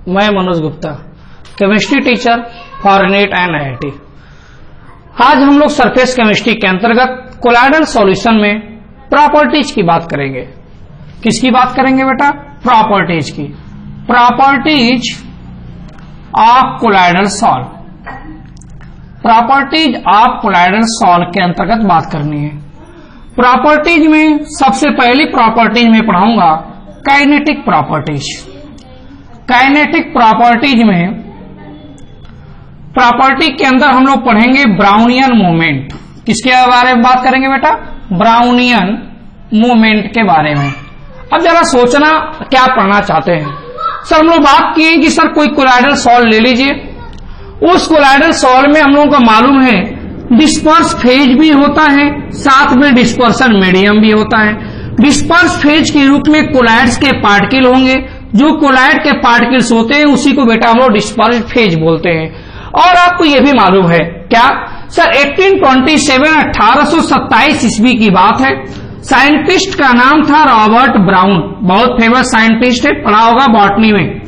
मैं Manoj Gupta, chemistry teacher for neat and IIT। आज हम लोग सरफेस केमिस्ट्री के अंतर्गत कोलाइडल सॉल्यूशन में प्रॉपर्टीज की बात करेंगे। किसकी बात करेंगे बेटा? प्रॉपर्टीज की। Properties of colloidal solve, properties of colloidal solve के अंतर्गत बात करनी है। प्रॉपर्टीज में सबसे पहली प्रॉपर्टीज में पढ़ाऊंगा काइनेटिक प्रॉपर्टीज। काइनेटिक प्रॉपर्टीज में प्रॉपर्टी के अंदर हम लोग पढ़ेंगे ब्राउनियन मूवमेंट। किसके बारे में बात करेंगे बेटा? ब्राउनियन मूवमेंट के बारे में। अब जरा सोचना क्या पढ़ना चाहते हैं। सर हम लोग बात किए कि सर कोई कोलाइडल सॉल्व ले लीजिए, उस कोलाइडल सॉल्व में हम लोगों को मालूम है डिस्पर्स फेज भी होता है, साथ में डिस्पर्सन मीडियम भी होता है। डिस्पर्स फेज के रूप में कोलाइड्स के पार्टिकल होंगे, जो कोलाइड के पार्टिकल्स होते हैं उसी को बेटा हम लोग डिस्पर्स फेज बोलते हैं। और आपको यह भी मालूम है क्या सर 1827 ईस्वी की बात है। साइंटिस्ट का नाम था रॉबर्ट ब्राउन, बहुत फेमस साइंटिस्ट है, पढ़ा होगा बॉटनी में,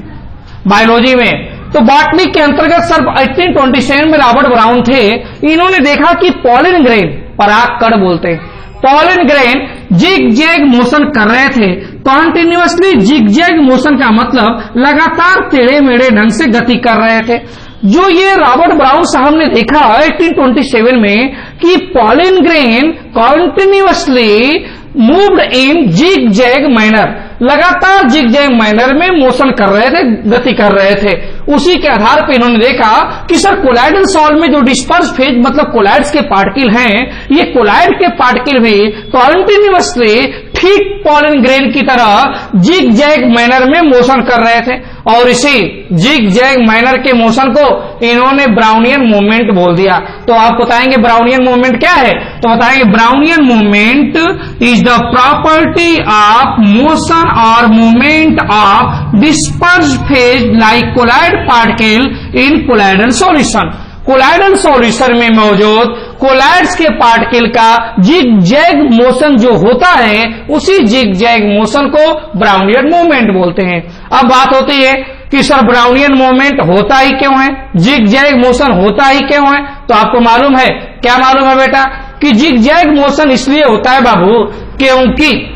बायोलॉजी में। तो बॉटनी के अंतर्गत सर 1827 में रॉबर्ट ब्राउन थे। इन्होंने देखा कि पॉलन ग्रेन, परागकण बोलते हैं, pollen grain zig zag motion कर रहे थे। कॉन्टिन्यूअसली जिग जैग मोशन का मतलब लगातार टेढ़े मेढ़े ढंग से गति कर रहे थे। जो ये रॉबर्ट ब्राउन साहब ने देखा 1827 में कि pollen grain continuously moved in zig zag manner, लगातार जिग जैग मैनर में मोशन कर रहे थे, गति कर रहे थे। उसी के आधार पर इन्होंने देखा कि सर कोलाइडल सॉल्व में जो डिस्पर्स फेज मतलब कोलाइड्स के पार्टिकल हैं, ये कोलाइड के पार्टिकल भी कॉन्टिन्यूअसली ठीक पॉलन ग्रेन की तरह जिग जैग मैनर में मोशन कर रहे थे। और इसी जिग जैग मैनर के मोशन को इन्होंने ब्राउनियन मूवमेंट बोल दिया। तो आप बताएंगे ब्राउनियन मूवमेंट क्या है? तो बताएंगे Brownian movement is the property of motion और movement of disperse phase like colloid particle in colloidal solution. Colloidal solution में मौजूद कोलाइड्स के पार्टिकल का जिग जैग मोशन जो होता है, उसी जिग जैग मोशन को ब्राउनियन मूवमेंट बोलते हैं। अब बात होती है कि सर ब्राउनियन मूवमेंट होता ही क्यों है, जिग जैग मोशन होता ही क्यों है? तो आपको मालूम है, क्या मालूम है बेटा? कि जिग जैग मोशन इसलिए होता है बाबू क्योंकि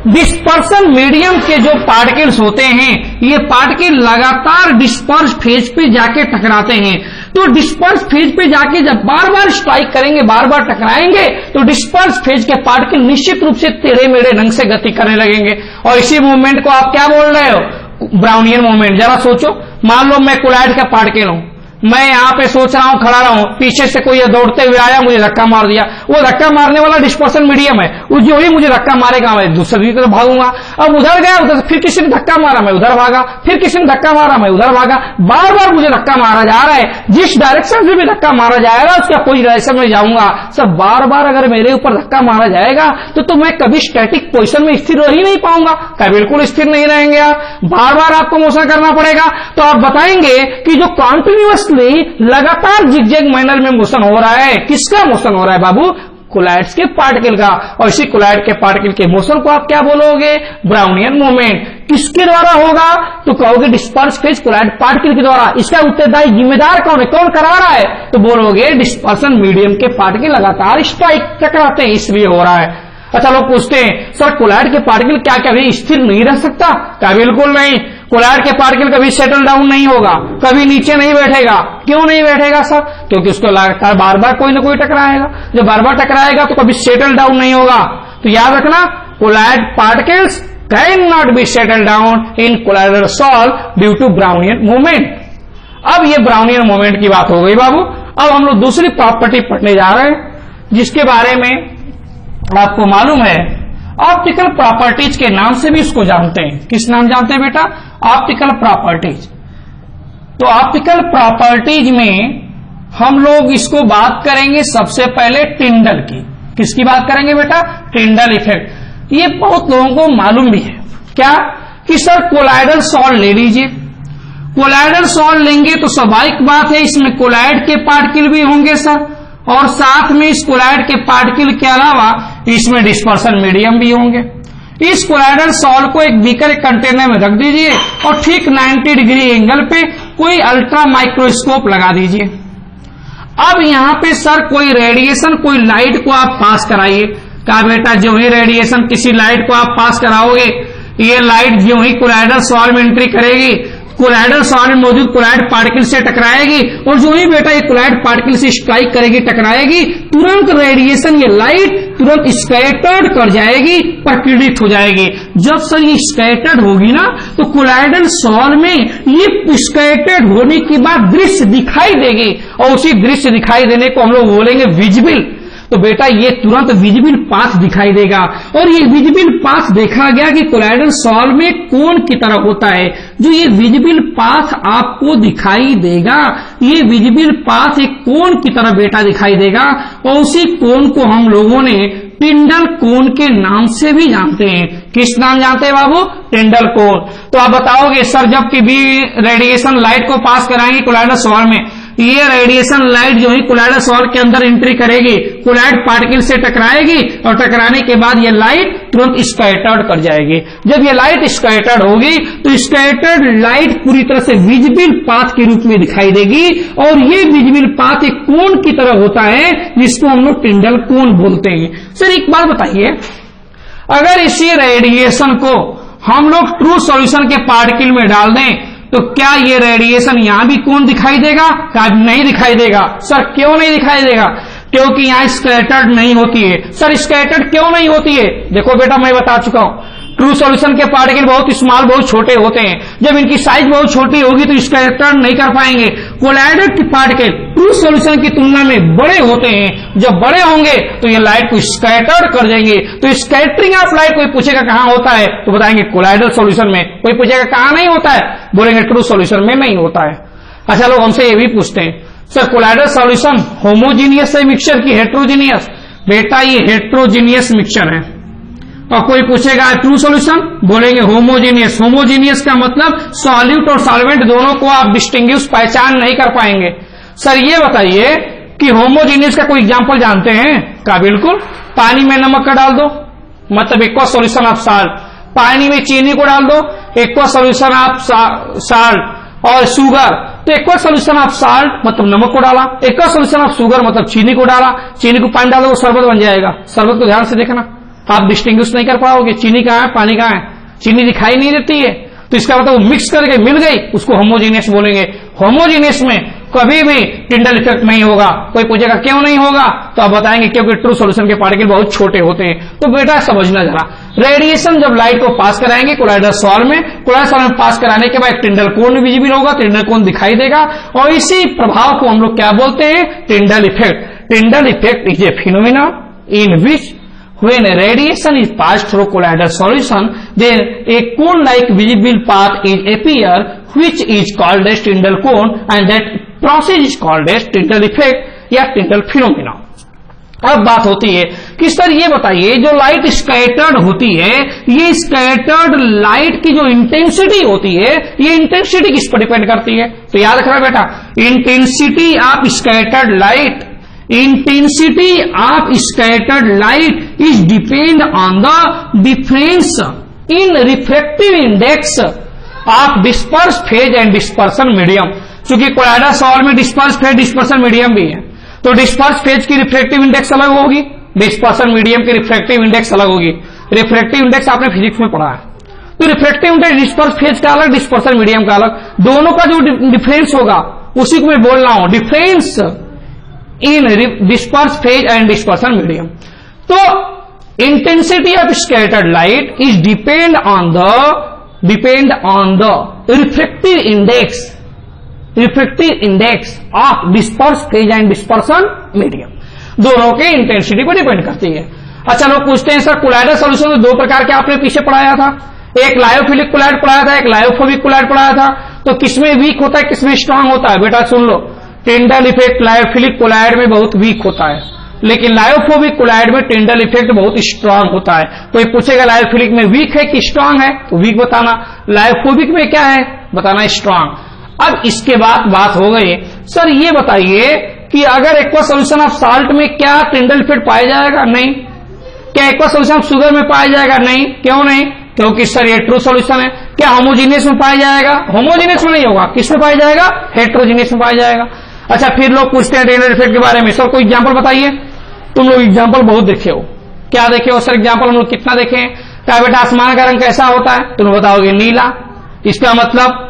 डिस्पर्सन मीडियम के जो पार्टिकल्स होते हैं, ये पार्टिकल लगातार डिस्पर्स फेज पे जाके टकराते हैं। तो डिस्पर्स फेज पे जाके जब बार बार स्ट्राइक करेंगे, बार बार टकराएंगे, तो डिस्पर्स फेज के पार्टिकल निश्चित रूप से टेढ़े मेढ़े ढंग से गति करने लगेंगे। और इसी मूवमेंट को आप क्या बोल रहे हो? Brownian movement. जरा सोचो, मान लो मैं कोलाइड का पार्टिकल हूं, मैं यहाँ पे सोच रहा हूं, खड़ा रहा हूं, पीछे से कोई दौड़ते हुए आया, मुझे धक्का मार दिया। वो धक्का मारने वाला डिस्पर्सन मीडियम है, वो जो ही मुझे धक्का मारेगा मैं दूसरी तरफ भागूंगा। अब उधर गया, उधर फिर किसी ने धक्का मारा, मैं उधर भागा, फिर किसी ने धक्का मारा, मैं उधर भागा। बार बार मुझे धक्का मारा जा रहा है, जिस डायरेक्शन से भी धक्का मारा जाएगा उसका कोई डायरेक्शन में जाऊंगा। सब बार बार अगर मेरे ऊपर धक्का मारा जाएगा तो मैं कभी स्टैटिक पोजिशन में स्थिर रह ही नहीं पाऊंगा, क्या बिल्कुल स्थिर नहीं रहेंगे आप, बार बार आपको मोशन करना पड़ेगा। तो आप बताएंगे कि जो कॉन्टिन्यूअसली लगातार जिगजैग मैनर में मोशन हो रहा है, किसका मोशन हो रहा है बाबू? कोलाइड्स के पार्टिकल का। और इसी कोलाइड के पार्टिकल के मोशन को आप क्या बोलोगे? Brownian movement. किसके द्वारा होगा? तो कहोगे डिस्पर्स फेज कोलाइड पार्टिकल के द्वारा। इसका उत्तरदायी जिम्मेदार कौन है, कौन करा रहा है? तो बोलोगे डिस्पर्सन मीडियम के पार्टिकल लगातार स्ट्राइक टकराते हैं, इसलिए हो रहा है। अच्छा, लोग पूछते हैं सर कोलाइड के पार्टिकल क्या कभी स्थिर नहीं रह सकता? क्या बिल्कुल नहीं। कोलाइड के पार्टिकल कभी सेटल डाउन नहीं होगा, कभी नीचे नहीं बैठेगा। क्यों नहीं बैठेगा सर? क्योंकि उसको लगातार बार बार कोई ना कोई टकराएगा। जब बार बार टकराएगा तो कभी सेटल डाउन नहीं होगा। तो याद रखना, colloid particles can not be settle down in colloidal solve due to Brownian movement. अब ये ब्राउनियन मूवमेंट की बात हो गई बाबू। अब हम लोग दूसरी प्रॉपर्टी पढ़ने जा रहे हैं, जिसके बारे में आपको मालूम है ऑप्टिकल प्रॉपर्टीज के नाम से भी इसको जानते हैं। किस नाम जानते हैं बेटा? Optical properties. तो ऑप्टिकल प्रॉपर्टीज में हम लोग इसको बात करेंगे सबसे पहले टिंडल की। किसकी बात करेंगे बेटा? Tyndall effect. ये बहुत लोगों को मालूम भी है क्या कि सर कोलाइडल सॉल्व ले लीजिए, कोलाइडल सॉल्व लेंगे तो स्वाभाविक बात है इसमें कोलाइड के पार्टिकल भी होंगे सर, और साथ में इस कोलाइड के पार्टिकल के अलावा इसमें डिस्पर्सन मीडियम भी होंगे। इस कोलाइडल सॉल्ट को एक बीकर एक कंटेनर में रख दीजिए और ठीक 90 डिग्री एंगल पे कोई अल्ट्रा माइक्रोस्कोप लगा दीजिए। अब यहां पे सर कोई रेडिएशन, कोई लाइट को आप पास कराइए। कहा बेटा जो ही रेडिएशन किसी लाइट को आप पास कराओगे, ये लाइट जो ही कोलाइडल सॉल्ट में एंट्री करेगी, कोलाइडल सॉल्ट में मौजूद कोलाइड पार्टिकल से टकराएगी और जो ही बेटा ये कोलाइड पार्टिकल से स्ट्राइक करेगी, टकराएगी, तुरंत रेडिएशन, ये लाइट तुरंत स्कैटर्ड कर जाएगी, प्रकीर्णित हो जाएगी। जब सर ये स्कैटर्ड होगी ना, तो कोलाइडल सॉल्ट में ये स्कैटर्ड होने के बाद दृश्य दिखाई देगी और उसी दृश्य दिखाई देने को हम लोग बोलेंगे विजिबल। तो बेटा ये तुरंत विजिबल पाथ दिखाई देगा और ये विजिबल पाथ देखा गया कि कोलाइडल सॉल्ट में कोन की तरह होता है। जो ये विजिबल पाथ आपको दिखाई देगा, ये विजिबल पाथ एक कोन की तरह बेटा दिखाई देगा और उसी कोन को हम लोगों ने टिंडल कोन के नाम से भी जानते हैं। किस नाम जानते हैं बाबू? टिंडल कोन। तो आप बताओगे सर जब कि भी रेडिएशन लाइट को पास कराएंगे कोलाइडल सॉल्ट में, ये रेडिएशन लाइट जो है कोलाइडल सॉल्ट के अंदर एंट्री करेगी, कोलाइड पार्टिकल से टकराएगी और टकराने के बाद ये लाइट तुरंत स्कैटर्ड कर जाएगी। जब ये लाइट स्कैटर्ड होगी तो स्कैटर्ड लाइट पूरी तरह से विजिबल पाथ के रूप में दिखाई देगी और ये विजिबल पाथ एक कोन की तरह होता है जिसको हम लोग टिंडल कोन बोलते हैं। सर एक बात बताइए, अगर इसी रेडिएशन को हम लोग ट्रू सॉल्यूशन के पार्टिकल में डाल दें तो क्या ये रेडिएशन यहां भी कोन दिखाई देगा? क्या नहीं दिखाई देगा? सर क्यों नहीं दिखाई देगा? क्योंकि यहां स्कैटर्ड नहीं होती है। सर स्कैटर्ड क्यों नहीं होती है? देखो बेटा मैं बता चुका हूं, ट्रू सॉल्यूशन के पार्टिकल बहुत स्मॉल, बहुत छोटे होते हैं। जब इनकी साइज बहुत छोटी होगी तो स्कैटर्ड नहीं कर पाएंगे। कोलाइडल के पार्टिकल ट्रू सॉल्यूशन की तुलना में बड़े होते हैं। जब बड़े होंगे तो ये लाइट को स्कैटर्ड कर देंगे। तो स्कैटरिंग ऑफ लाइट कोई पूछेगा कहां होता है तो बताएंगे कोलाइडल सॉल्यूशन में। कोई पूछेगा कहां नहीं होता है, बोलेंगे ट्रू सॉल्यूशन में नहीं होता है। अच्छा लोग हमसे ये भी पूछते हैं सर कोलाइडल सॉल्यूशन होमोजीनियस है मिक्सचर की हेट्रोजीनियस? बेटा ये हेट्रोजीनियस मिक्सचर है। और कोई पूछेगा ट्रू सॉल्यूशन, बोलेंगे होमोजीनियस। होमोजीनियस का मतलब सॉल्यूट और सॉल्वेंट दोनों को आप डिस्टिंग्विश पहचान नहीं कर पाएंगे। सर ये बताइए कि होमोजीनियस का कोई एग्जांपल जानते हैं? का बिल्कुल, पानी में नमक का डाल दो मतलब एक्वा सॉल्यूशन ऑफ साल्ट, पानी में चीनी को डाल दो एक्वा सॉल्यूशन ऑफ साल्ट, और शुगर तो एक्वा सॉल्यूशन ऑफ साल्ट मतलब नमक को डाला, एक्वा सॉल्यूशन ऑफ शुगर मतलब चीनी को डाला, चीनी को पानी डालो वो शरबत बन जाएगा। शरबत को ध्यान से देखना, आप डिस्टिंग्विश नहीं कर पाओगे चीनी कहां है पानी कहां है, चीनी दिखाई नहीं देती है। तो इसका मतलब वो मिक्स करके मिल गई, उसको होमोजीनियस बोलेंगे। होमोजीनियस में कभी भी टिंडल इफेक्ट नहीं होगा। कोई पूछेगा क्यों नहीं होगा तो आप बताएंगे क्योंकि ट्रू सॉल्यूशन के पार्टिकल बहुत छोटे होते हैं। तो बेटा समझना जरा, रेडिएशन जब लाइट को पास कराएंगे कोलाइडल सॉल्ट में, कोलाइडल सॉल्ट में पास कराने के बाद टिंडल कोन विजिबल होगा, टिंडल कोन दिखाई देगा और इसी प्रभाव को हम लोग क्या बोलते हैं? Tyndall effect. Tyndall effect is a phenomena in which when a radiation is passed through colloidal solution, then a cone-like visible path is appear, which is called as Tyndall cone, and that process is called as Tyndall effect या Tyndall phenomena। अब बात होती है कि sir ये बताइए जो light scattered होती है, ये स्कैटर्ड लाइट की जो इंटेंसिटी होती है, ये इंटेंसिटी किस पर डिपेंड करती है? तो याद रखना बेटा, intensity of scattered light, intensity of scattered light is depend on the difference in refractive index of dispersed phase and dispersion medium। क्योंकि कोलाइडल सॉल्ट में डिस्पर्स फेज डिस्पर्सन मीडियम भी है, तो डिस्पर्स फेज की रिफ्रैक्टिव इंडेक्स अलग होगी, dispersion medium की refractive index अलग होगी। रिफ्रैक्टिव इंडेक्स आपने फिजिक्स में पढ़ा है, तो रिफ्रैक्टिव इंडेक्स डिस्पर्स फेज का अलग, डिस्पर्सन मीडियम का अलग, दोनों का जो डिफरेंस होगा उसी को मैं बोल रहा हूं, difference in disperse phase and dispersion medium. तो intensity of scattered light is depend on the refractive index of disperse phase and dispersion medium, दोनों के इंटेंसिटी पर डिपेंड करती है। अच्छा लोग पूछते हैं सर कोलाइडल सॉल्यूशन में दो प्रकार के आपने पीछे पढ़ाया था, एक लायोफिलिक कोलाइड पढ़ाया था, एक लायोफोबिक कोलाइड पढ़ाया था। तो किसमें वीक होता है किसमें स्ट्रांग होता है? बेटा सुन लो, टिंडल इफेक्ट लायोफिलिक कोलाइड में बहुत वीक होता है, लेकिन लायोफोबिक कोलाइड में टिंडल इफेक्ट बहुत स्ट्रांग होता है। कोई पूछेगा लायोफिलिक में वीक है कि स्ट्रांग है, तो वीक बताना, लायोफोबिक में क्या है बताना स्ट्रांग। अब इसके बाद बात हो गई सर ये बताइए कि अगर एक्वा सॉल्यूशन ऑफ साल्ट में क्या टिंडल इफेक्ट पाया जाएगा? नहीं। क्या एक्वा सोल्यूशन शुगर में पाया जाएगा? नहीं। क्यों नहीं? क्योंकि सर ये ट्रू सोल्यूशन है। क्या होमोजीनियस में पाया जाएगा? होमोजीनियस में नहीं होगा। किस में पाया जाएगा? हेट्रोजीनियस में पाया जाएगा। अच्छा, फिर लोग पूछते हैं टेंडर इफेक्ट के बारे में, सर कोई एग्जाम्पल बताइए। तुम लोग एग्जाम्पल बहुत देखे हो। क्या देखे हो सर? एग्जाम्पल हम लोग कितना देखे हैं? क्या बेटा आसमान का रंग कैसा होता है? तुम बताओगे नीला। इसका मतलब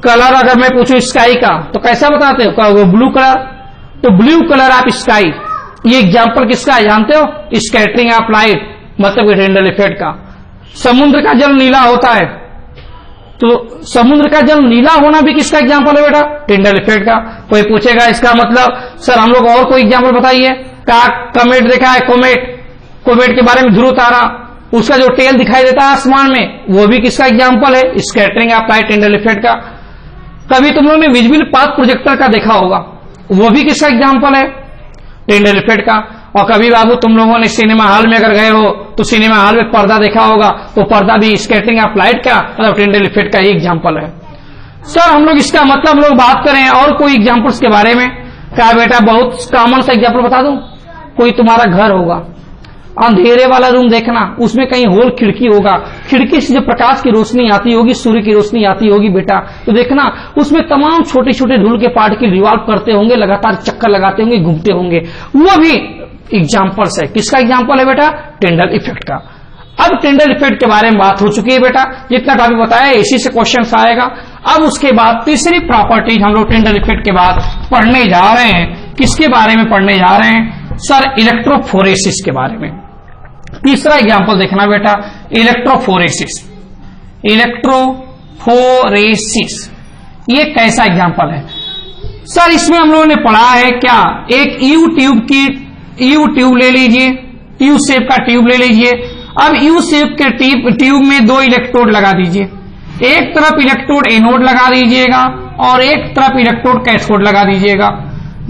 कलर अगर मैं पूछूं स्काई का तो कैसा बताते हो? कहोगे ब्लू कलर। तो ब्लू कलर ऑफ स्काई, ये एग्जाम्पल किसका है जानते हो? स्कैटरिंग ऑफ लाइट, मतलब टेंडर इफेक्ट का। समुद्र का जल नीला होता है, तो समुद्र का जल नीला होना भी किसका एग्जाम्पल है बेटा? टेंडर इफेक्ट का। कोई पूछेगा इसका मतलब सर हम लोग और कोई एग्जाम्पल बताइए। क्या कमेट देखा है? कोमेट, कोमेट के बारे में ध्रुव तारा, उसका जो टेल दिखाई देता है आसमान में, वो भी किसका एग्जाम्पल है? Scattering of light, tender effect का। कभी तुम लोगों ने विजिबल पाथ प्रोजेक्टर का देखा होगा, वो भी किसका एग्जाम्पल है? टेंडर इफेक्ट का। और कभी बाबू तुम लोगों ने सिनेमा हॉल में अगर गए हो तो सिनेमा हॉल में पर्दा देखा होगा, तो पर्दा भी स्कैटरिंग ऑफ लाइट का मतलब टेंडर इफेक्ट का ही एग्जाम्पल है। सर हम लोग इसका मतलब हम लोग बात करें और कोई एग्जाम्पल्स के बारे में। क्या बेटा बहुत कॉमन सा एग्जाम्पल बता दूं? कोई तुम्हारा घर होगा, अंधेरे वाला रूम देखना, उसमें कहीं होल खिड़की होगा, खिड़की से जो प्रकाश की रोशनी आती होगी, सूर्य की रोशनी आती होगी बेटा, तो देखना उसमें तमाम छोटे छोटे धूल के पार्टिकल रिवॉल्व करते होंगे, लगातार चक्कर लगाते होंगे, घूमते होंगे। वो भी एग्जाम्पल्स है। किसका एग्जाम्पल है बेटा? टेंडर इफेक्ट का। अब टेंडर इफेक्ट के बारे में बात हो चुकी है बेटा, जितना टॉपिक बताया इसी से क्वेश्चन आएगा। अब उसके बाद तीसरी प्रॉपर्टी हम लोग टेंडर इफेक्ट के बाद पढ़ने जा रहे हैं। किसके बारे में पढ़ने जा रहे हैं? सर इलेक्ट्रोफोरेसिस के बारे में। तीसरा एग्जाम्पल देखना बेटा, इलेक्ट्रोफोरेसिस। इलेक्ट्रोफोरेसिस ये कैसा एग्जाम्पल है? सर इसमें हम लोगों ने पढ़ा है क्या, एक यू ट्यूब ले लीजिए, यू शेप का ट्यूब ले लीजिए। अब यू शेप के ट्यूब में दो इलेक्ट्रोड लगा दीजिए। एक तरफ इलेक्ट्रोड एनोड लगा दीजिएगा और एक तरफ इलेक्ट्रोड कैथोड लगा दीजिएगा।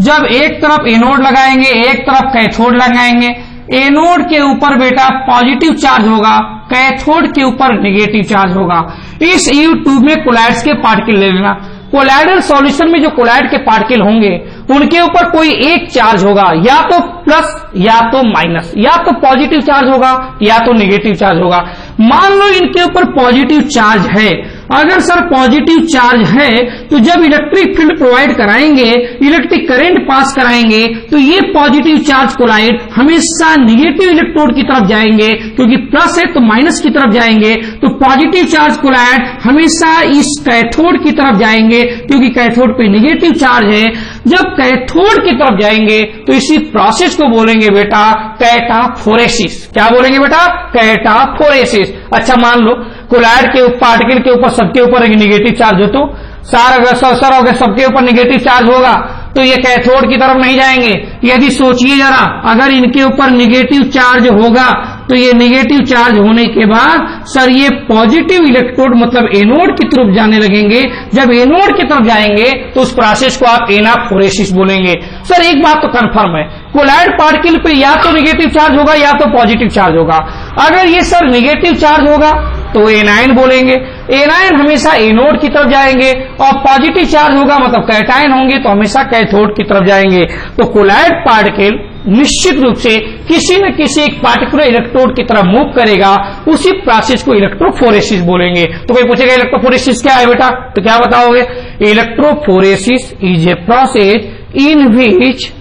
जब एक तरफ एनोड लगाएंगे, एक तरफ कैथोड लगाएंगे, एनोड के ऊपर बेटा पॉजिटिव चार्ज होगा, कैथोड के ऊपर नेगेटिव चार्ज होगा। इस यू ट्यूब में कोलाइड्स के पार्टिकल ले लेना। कोलाइडल सॉल्यूशन में जो कोलाइड के पार्टिकल होंगे उनके ऊपर कोई एक चार्ज होगा, या तो प्लस या तो माइनस, या तो पॉजिटिव चार्ज होगा या तो नेगेटिव चार्ज होगा। मान लो इनके ऊपर पॉजिटिव चार्ज है। अगर सर पॉजिटिव चार्ज है तो जब इलेक्ट्रिक फील्ड प्रोवाइड कराएंगे, इलेक्ट्रिक करंट पास कराएंगे, तो ये पॉजिटिव चार्ज कोलाइड हमेशा नेगेटिव इलेक्ट्रोड की तरफ जाएंगे, क्योंकि प्लस है तो माइनस की तरफ जाएंगे। तो पॉजिटिव चार्ज कोलाइड हमेशा इस कैथोड की तरफ जाएंगे, क्योंकि कैथोड पे नेगेटिव चार्ज है। जब कैथोड की तरफ जाएंगे तो इसी प्रोसेस को बोलेंगे बेटा कैटाफोरेसिस। क्या बोलेंगे बेटा? कैटाफोरेसिस। अच्छा मान लो कोलाइड के पार्टिकल के ऊपर सबके ऊपर एक नेगेटिव चार्ज हो, तो सर अगर सबके ऊपर नेगेटिव चार्ज होगा तो ये कैथोड की तरफ नहीं जाएंगे। यदि सोचिए जरा, अगर इनके ऊपर नेगेटिव चार्ज होगा तो ये नेगेटिव चार्ज होने के बाद सर ये पॉजिटिव इलेक्ट्रोड मतलब एनोड की तरफ जाने लगेंगे। जब एनोड की तरफ जाएंगे तो उस प्रोसेस को आप एनाफोरेसिस बोलेंगे। सर एक बात तो कंफर्म है, कोलाइड पार्टिकल पे या तो नेगेटिव चार्ज होगा या तो पॉजिटिव चार्ज होगा। अगर ये सर नेगेटिव चार्ज होगा तो एनायन बोलेंगे। एनायन हमेशा एनोड की तरफ जाएंगे, और पॉजिटिव चार्ज होगा मतलब कैटायन होंगे तो हमेशा कैथोड की तरफ जाएंगे। तो कोलाइड पार्टिकल निश्चित रूप से किसी न किसी एक पार्टिकुलर इलेक्ट्रोड की तरफ मूव करेगा, उसी प्रोसेस को इलेक्ट्रोफोरेसिस बोलेंगे। तो कोई पूछेगा इलेक्ट्रोफोरेसिस क्या है बेटा, तो क्या बताओगे? Electrophoresis is a process in which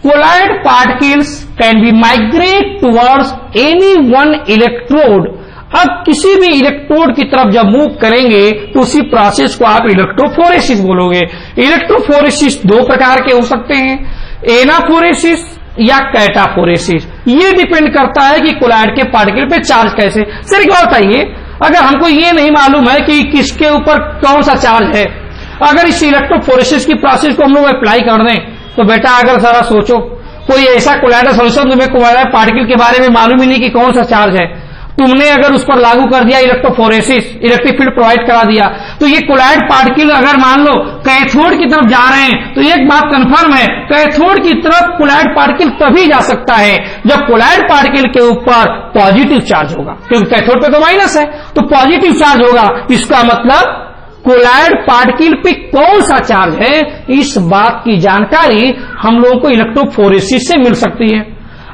colloid particles can be migrate towards any one electrode. अब किसी भी इलेक्ट्रोड की तरफ जब मूव करेंगे तो उसी प्रोसेस को आप इलेक्ट्रोफोरेसिस बोलोगे। इलेक्ट्रोफोरेसिस दो प्रकार के हो सकते हैं, एनाफोरेसिस या कैटाफोरेसिस। ये डिपेंड करता है कि कोलाइड के पार्टिकल पे चार्ज कैसे। सर क्या बताइए, अगर हमको ये नहीं मालूम है कि किसके ऊपर कौन सा चार्ज है, अगर इस इलेक्ट्रोफोरेसिस की प्रोसेस को हम लोग अप्लाई कर दें तो बेटा अगर जरा सोचो कोई ऐसा कोलाइडल सॉल्यूशन तुम्हें कोलाइड पार्टिकल के बारे में मालूम ही नहीं कि कौन सा चार्ज है, तुमने अगर उस पर लागू कर दिया इलेक्ट्रोफोरेसिस, इलेक्ट्रिक फील्ड प्रोवाइड करा दिया, तो ये कोलाइड पार्टिकल अगर मान लो कैथोड की तरफ जा रहे हैं तो एक बात कंफर्म है, कैथोड की तरफ कोलाइड पार्टिकल तभी जा सकता है जब कोलाइड पार्टिकल के ऊपर पॉजिटिव चार्ज होगा, क्योंकि कैथोड पे तो माइनस है, तो पॉजिटिव चार्ज होगा। इसका मतलब कोलाइड पार्टिकल पे कौन सा चार्ज है, इस बात की जानकारी हम लोगों को इलेक्ट्रोफोरेसिस से मिल सकती है।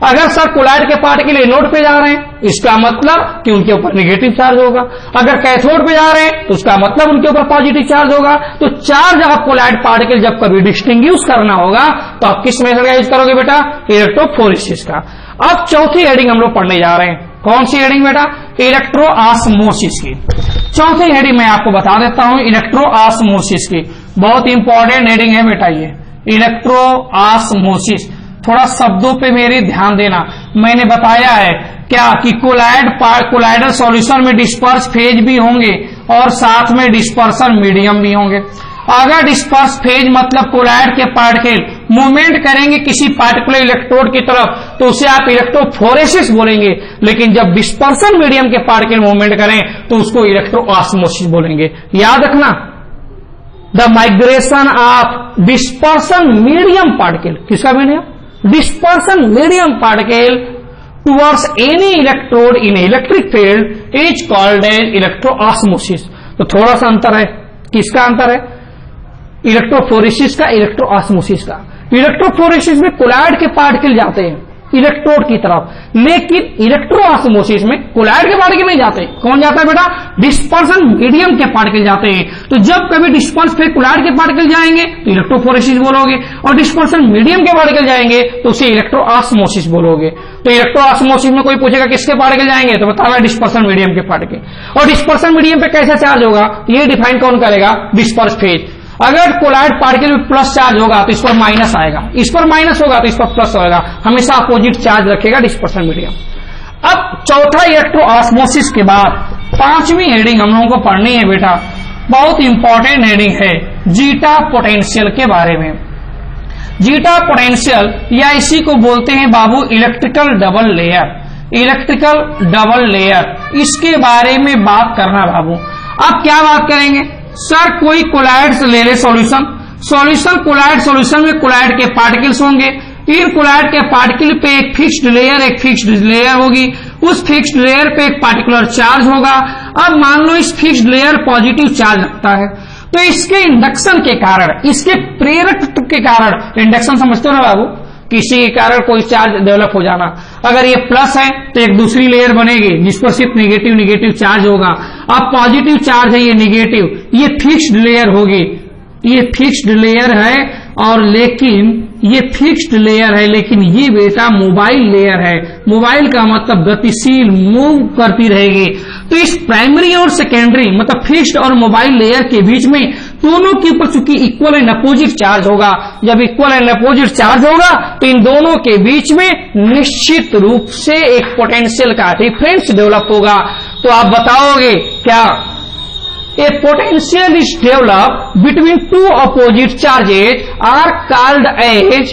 अगर सर कोलॉइड के पार्टिकल एनोड पे जा रहे हैं, इसका मतलब कि उनके ऊपर नेगेटिव चार्ज होगा। अगर कैथोड पे जा रहे हैं तो उसका मतलब उनके ऊपर पॉजिटिव चार्ज होगा। तो चार्ज ऑफ कोलॉइड पार्टिकल जब कभी डिस्टिंग्विश करना होगा तो आप किस मेथड का यूज करोगे बेटा? इलेक्ट्रोफोरेसिस का। अब चौथी हेडिंग हम लोग पढ़ने जा रहे हैं। कौन सी हेडिंग बेटा? इलेक्ट्रो ऑस्मोसिस की। चौथी हेडिंग मैं आपको बता देता हूं, इलेक्ट्रो ऑस्मोसिस की। बहुत इंपॉर्टेंट हेडिंग है बेटा ये, इलेक्ट्रो ऑस्मोसिस। थोड़ा शब्दों पे मेरे ध्यान देना। मैंने बताया है क्या कि कोलाइडल सॉल्यूशन में डिस्पर्स फेज भी होंगे और साथ में डिस्पर्सन मीडियम भी होंगे। अगर डिस्पर्स फेज मतलब कोलाइड के पार्टिकल मूवमेंट करेंगे किसी पार्टिकुलर इलेक्ट्रोड की तरफ तो उसे आप इलेक्ट्रोफोरेसिस बोलेंगे, लेकिन जब डिस्पर्सन मीडियम के पार्टिकल मूवमेंट करें तो उसको इलेक्ट्रो ऑस्मोसिस बोलेंगे। याद रखना, the migration of dispersion medium particle, किसका medium? Dispersion medium particle towards any electrode in electric field is called as electro osmosis. तो थोड़ा सा अंतर है। किसका अंतर है? इलेक्ट्रोफोरेसिस का, इलेक्ट्रो ऑस्मोसिस का। इलेक्ट्रोफोरेसिस में कोलॉइड के पार्टिकल जाते हैं इलेक्ट्रोड की तरफ, लेकिन इलेक्ट्रो ऑस्मोसिस में कोलॉइड के पार्टिकल नहीं जाते। कौन जाता है बेटा? डिस्पर्सन मीडियम के पार्टिकल जाते हैं। तो जब कभी डिस्पर्स फिर कोलॉइड के पार्टिकल जाएंगे तो इलेक्ट्रोफोरेसिस बोलोगे, और डिस्पर्सन मीडियम के पार्टिकल जाएंगे तो उसे इलेक्ट्रो ऑस्मोसिस बोलोगे। तो इलेक्ट्रो ऑस्मोसिस में कोई पूछेगा किसके पार्टिकल जाएंगे तो बताओ डिस्पर्सन मीडियम के पार्टिकल। और डिस्पर्सन मीडियम पे कैसे चार्ज होगा ये डिफाइन कौन करेगा? Disperse phase. अगर कोलॉइड पार्टिकल में प्लस चार्ज होगा तो इस पर माइनस आएगा, इस पर माइनस होगा तो इस पर प्लस होगा, हमेशा अपोजिट चार्ज रखेगा डिस्पर्सन मीडियम। अब चौथा इलेक्ट्रो ऑस्मोसिस के बाद पांचवी हेडिंग हम लोगों को पढ़नी है बेटा, बहुत इंपॉर्टेंट हेडिंग है, जीटा पोटेंशियल के बारे में। जीटा पोटेंशियल या इसी को बोलते हैं बाबू electrical double layer. Electrical double layer, इसके बारे में बात करना बाबू। अब क्या बात करेंगे? सर कोई कोलॉइड्स ले ले सॉल्यूशन कोलॉइड सॉल्यूशन में कोलॉइड के पार्टिकल्स होंगे। इन कोलॉइड के पार्टिकल पे एक फिक्स्ड लेयर होगी, उस फिक्स्ड लेयर पे एक पार्टिकुलर चार्ज होगा। अब मान लो इस फिक्स्ड लेयर पॉजिटिव चार्ज रखता है, तो इसके इंडक्शन के कारण, इसके प्रेरक के कारण, इंडक्शन समझते हो ना बाबू, किसी के कारण कोई चार्ज डेवलप हो जाना। अगर ये प्लस है तो एक दूसरी लेयर बनेगी जिस पर सिर्फ निगेटिव चार्ज होगा। अब पॉजिटिव चार्ज है, ये निगेटिव, ये फिक्स्ड लेयर होगी, ये फिक्स्ड लेयर है, और लेकिन ये फिक्स्ड लेयर है, लेकिन ये बेटा मोबाइल लेयर है। मोबाइल का मतलब गतिशील, मूव करती रहेगी। तो इस प्राइमरी और सेकेंडरी मतलब फिक्स्ड और मोबाइल लेयर के बीच में दोनों के ऊपर चूंकि इक्वल एंड अपोजिट चार्ज होगा, जब इक्वल एंड अपोजिट चार्ज होगा तो इन दोनों के बीच में निश्चित रूप से एक पोटेंशियल का डिफरेंस डेवलप होगा। तो आप बताओगे क्या? A potential is developed between two opposite charges are called as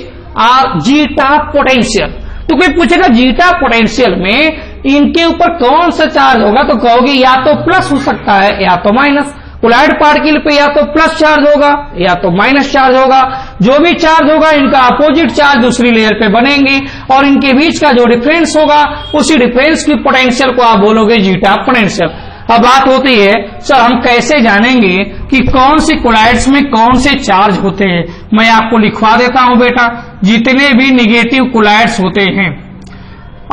zeta potential। तो कोई पूछेगा जीटा पोटेंशियल में इनके ऊपर कौन सा चार्ज होगा, तो कहोगे या तो प्लस हो सकता है या तो माइनस। कोलॉइड पार्टिकल पे या तो प्लस चार्ज होगा या तो माइनस चार्ज होगा। जो भी चार्ज होगा इनका अपोजिट चार्ज दूसरी लेयर पे बनेंगे, और इनके बीच का जो डिफरेंस होगा उसी डिफरेंस की पोटेंशियल को आप बोलोगे जीटा पोटेंशियल। अब बात होती है सर हम कैसे जानेंगे कि कौन सी कोलॉइड्स में कौन से चार्ज होते हैं? मैं आपको लिखवा देता हूं बेटा, जितने भी निगेटिव कोलॉइड्स होते हैं,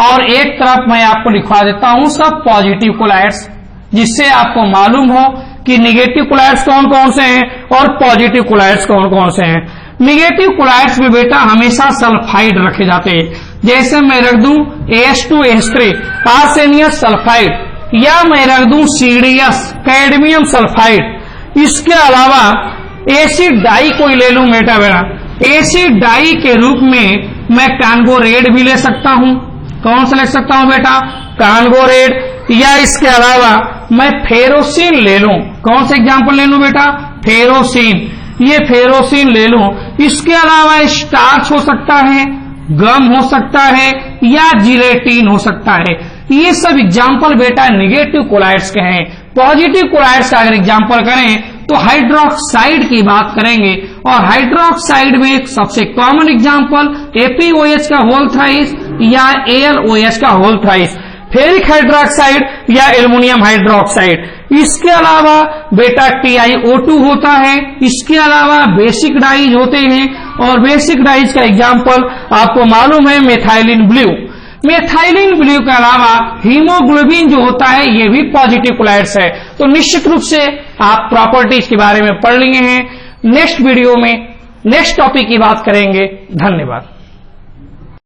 और एक तरफ मैं आपको लिखवा देता हूं सब पॉजिटिव कोलॉइड्स, जिससे आपको मालूम हो कि निगेटिव कोलॉइड्स कौन कौन से हैं और पॉजिटिव कोलॉइड्स कौन कौन से हैं। निगेटिव कोलॉइड्स में बेटा हमेशा सल्फाइड रखे जाते हैं, जैसे मैं रख दूं AS2S3 आर्सेनियस सल्फाइड, या मैं रख दूं सीडीएस कैडमियम सल्फाइड। इसके अलावा एसिड डाई कोई ले लूं बेटा, एसिड डाई के रूप में मैं कांगोरेड भी ले सकता हूं। कौन सा ले सकता हूं बेटा? कांगोरेड। या इसके अलावा मैं फेरोसिन ले लूं। कौन सा एग्जाम्पल ले लूं बेटा? फेरोसिन। ये फेरोसिन ले लूं। इसके अलावा स्टार्च हो सकता है, गम हो सकता है, या जिलेटिन हो सकता है। ये सब एग्जाम्पल बेटा नेगेटिव कोलॉइड्स के हैं। पॉजिटिव कोलॉइड्स का अगर एग्जाम्पल करें तो हाइड्रोक्साइड की बात करेंगे, और हाइड्रोक्साइड में एक सबसे कॉमन एग्जाम्पल ApOH का होल थ्राइस या AlOH का होल थ्राइस, फेरिक हाइड्रोक्साइड या एल्युमिनियम हाइड्रोक्साइड। इसके अलावा बेटा TiO2 होता है। इसके अलावा बेसिक डाइज होते हैं, और बेसिक डाइज का एग्जाम्पल आपको मालूम है मेथाइलिन ब्लू। मेथाइलिन ब्लू के अलावा हीमोग्लोबिन जो होता है ये भी पॉजिटिव कोलॉइड्स है। तो निश्चित रूप से आप प्रॉपर्टीज के बारे में पढ़ लिए हैं। नेक्स्ट वीडियो में नेक्स्ट टॉपिक की बात करेंगे। धन्यवाद।